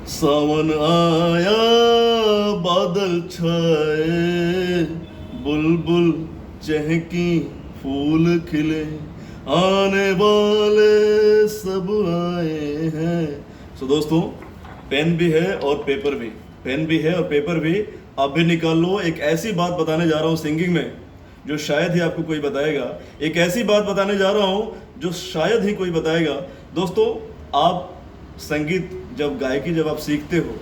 सावन आया, बादल छाए, बुलबुल चहकी, फूल खिले, आने वाले सब आए हैं। सो दोस्तों, पेन भी है और पेपर भी, पेन भी है और पेपर भी। आप भी निकाल लो। एक ऐसी बात बताने जा रहा हूँ सिंगिंग में जो शायद ही आपको कोई बताएगा। एक ऐसी बात बताने जा रहा हूँ जो शायद ही कोई बताएगा। दोस्तों, आप संगीत जब आप सीखते हो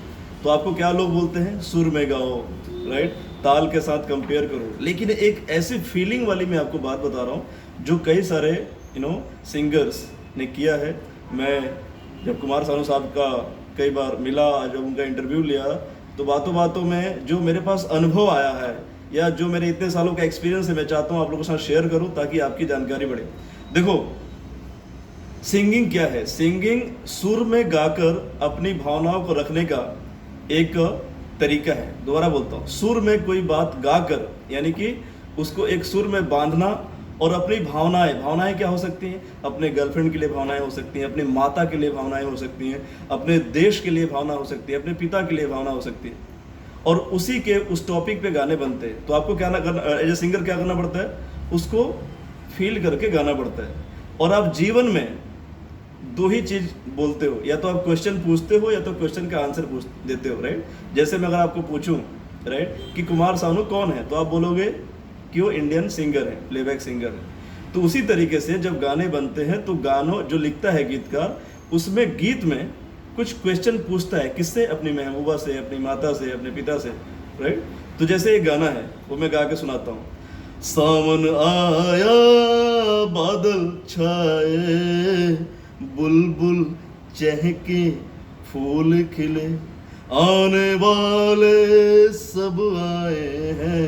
तो आपको क्या लोग बोलते हैं, सुर में गाओ, राइट, ताल के साथ कंपेयर करो। लेकिन एक ऐसी फीलिंग वाली मैं आपको बात बता रहा हूँ जो कई सारे सिंगर्स ने किया है। मैं जब कुमार सानू साहब का कई बार मिला, जब उनका इंटरव्यू लिया, तो बातों बातों में जो मेरे पास अनुभव आया है या जो मेरे इतने सालों का एक्सपीरियंस है, मैं चाहता हूँ आप लोगों के साथ शेयर करूँ ताकि आपकी जानकारी बढ़े। देखो, सिंगिंग क्या है? सिंगिंग सुर में गाकर अपनी भावनाओं को रखने का एक तरीका है। दोबारा बोलता हूँ, सुर में कोई बात गाकर, यानी कि उसको एक सुर में बांधना और अपनी भावनाएं क्या हो सकती हैं? अपने गर्लफ्रेंड के लिए भावनाएं हो सकती हैं, अपनी माता के लिए भावनाएं हो सकती हैं, अपने देश के लिए भावना हो सकती है, अपने पिता के लिए भावना हो सकती है, और उसी के उस टॉपिक पे गाने बनते हैं। तो आपको क्या करना, एज ए सिंगर क्या करना पड़ता है? उसको फील करके गाना पड़ता है। और आप जीवन में दो ही चीज बोलते हो, या तो आप क्वेश्चन पूछते हो या तो क्वेश्चन का आंसर पूछ देते हो, राइट। जैसे मैं अगर आपको पूछूं, राइट, कि कुमार सानू कौन है, तो आप बोलोगे कि वो इंडियन सिंगर है, प्लेबैक सिंगर है। तो उसी तरीके से जब गाने बनते हैं तो गानों जो लिखता है गीतकार, उसमें गीत में कुछ क्वेश्चन पूछता है। किससे? अपनी महबूबा से, अपनी माता से, अपने पिता से, राइट। तो जैसे एक गाना है, वो मैं गा के सुनाता हूँ। सावन आया, बादल छाए, बुलबुल चहके, फूल खिले, आने वाले सब आए हैं,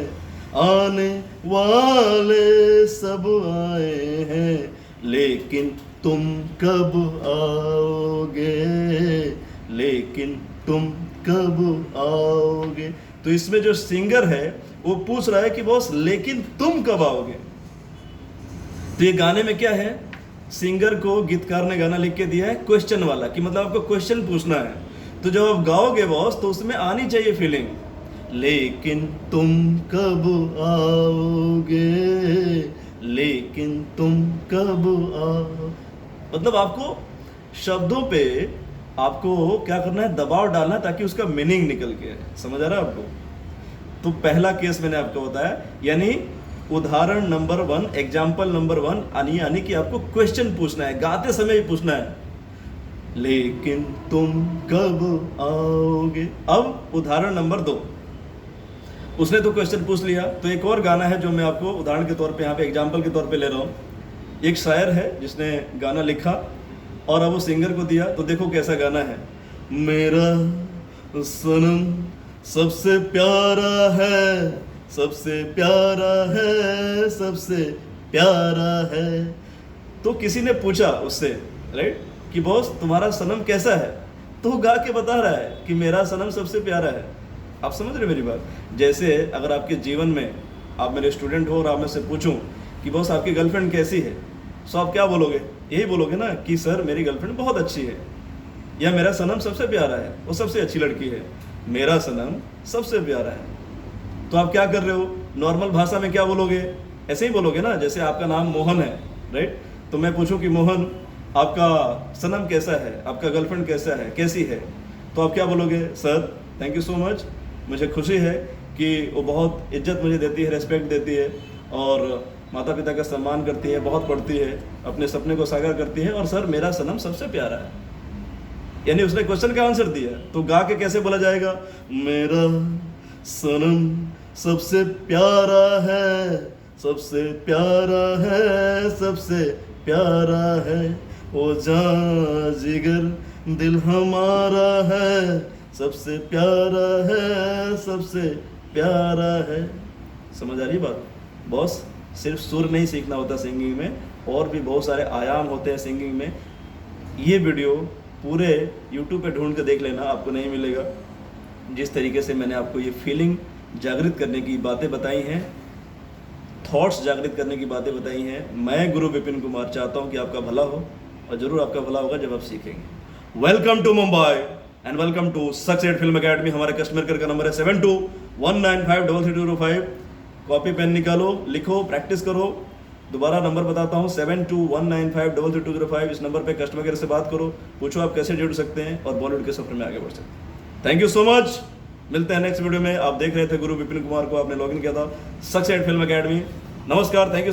आने वाले सब आए हैं, लेकिन तुम कब आओगे, लेकिन तुम कब आओगे। तो इसमें जो सिंगर है वो पूछ रहा है कि बॉस, लेकिन तुम कब आओगे। तो ये गाने में क्या है? सिंगर को गीतकार ने गाना लिख के दिया है क्वेश्चन वाला, कि मतलब आपको क्वेश्चन पूछना है। तो जब आप गाओगे बॉस, तो उसमें आनी चाहिए फीलिंग, लेकिन तुम कब आओगे, लेकिन तुम कब आओ। मतलब आपको शब्दों पे आपको क्या करना है? दबाव डालना, ताकि उसका मीनिंग निकल के आए। समझ आ रहा है आपको? तो पहला केस मैंने आपको बताया, यानी उदाहरण नंबर 1, एग्जाम्पल नंबर 1, यानी कि आपको क्वेश्चन पूछना है, गाते समय ही पूछना है, लेकिन तुम कब आओगे। अब उदाहरण नंबर 2, उसने तो क्वेश्चन पूछ लिया। तो एक और गाना है जो मैं आपको उदाहरण के तौर पे, यहाँ पे एग्जाम्पल के तौर पे ले रहा हूँ। एक शायर है जिसने गाना लिखा और अब वो सिंगर को दिया। तो देखो कैसा गाना है। मेरा सनम सबसे प्यारा है, सबसे प्यारा है, सबसे प्यारा है। तो किसी ने पूछा उससे, राइट, कि बॉस तुम्हारा सनम कैसा है? तो वो गा के बता रहा है कि मेरा सनम सबसे प्यारा है। आप समझ रहे मेरी बात? जैसे अगर आपके जीवन में आप मेरे स्टूडेंट हो और आप मुझसे पूछूं कि बॉस आपकी गर्लफ्रेंड कैसी है, तो आप क्या बोलोगे? यही बोलोगे ना कि सर मेरी गर्लफ्रेंड बहुत अच्छी है, या मेरा सनम सबसे प्यारा है, वो सबसे अच्छी लड़की है, मेरा सनम सबसे प्यारा है। तो आप क्या कर रहे हो? नॉर्मल भाषा में क्या बोलोगे? ऐसे ही बोलोगे ना। जैसे आपका नाम मोहन है, राइट, तो मैं पूछूं कि मोहन आपका सनम कैसा है, आपका गर्लफ्रेंड कैसा है, कैसी है, तो आप क्या बोलोगे? Sir thank you so much, मुझे खुशी है कि वो बहुत इज्जत मुझे देती है, रेस्पेक्ट देती है, और माता पिता का सम्मान करती है, बहुत पढ़ती है, अपने सपने को साकार करती है, और सर मेरा सनम सबसे प्यारा है। यानी उसने क्वेश्चन का आंसर दिया। तो गा के कैसे बोला जाएगा? मेरा सनम सबसे प्यारा है, सबसे प्यारा है, सबसे प्यारा है, ओ जान जिगर दिल हमारा है, सबसे प्यारा है, सबसे प्यारा है। समझ आ रही बात? बॉस, सिर्फ सुर नहीं सीखना होता सिंगिंग में, और भी बहुत सारे आयाम होते हैं सिंगिंग में। ये वीडियो पूरे YouTube पे ढूंढ के देख लेना, आपको नहीं मिलेगा। जिस तरीके से मैंने आपको ये फीलिंग जागृत करने की बातें बताई हैं, थॉट्स जागृत करने की बातें बताई हैं, मैं गुरु विपिन कुमार चाहता हूं कि आपका भला हो, और ज़रूर आपका भला होगा जब आप सीखेंगे। Welcome to Mumbai. And welcome to succeed film academy. हमारे कस्टमर केयर का नंबर है 7219533235। कॉपी पेन निकालो, लिखो, प्रैक्टिस करो। दोबारा नंबर बताता हूँ 7219533235। इस नंबर पे कस्टमर केयर से बात करो, पूछो आप कैसे जुड़ सकते हैं और बॉलीवुड के सफर में आगे बढ़ सकते हैं। थैंक यू सो मच, मिलते हैं नेक्स्ट वीडियो में। आप देख रहे थे गुरु विपिन कुमार को, आपने लॉगिन किया था सक्सेड फिल्म अकेडमी। नमस्कार, थैंक यू।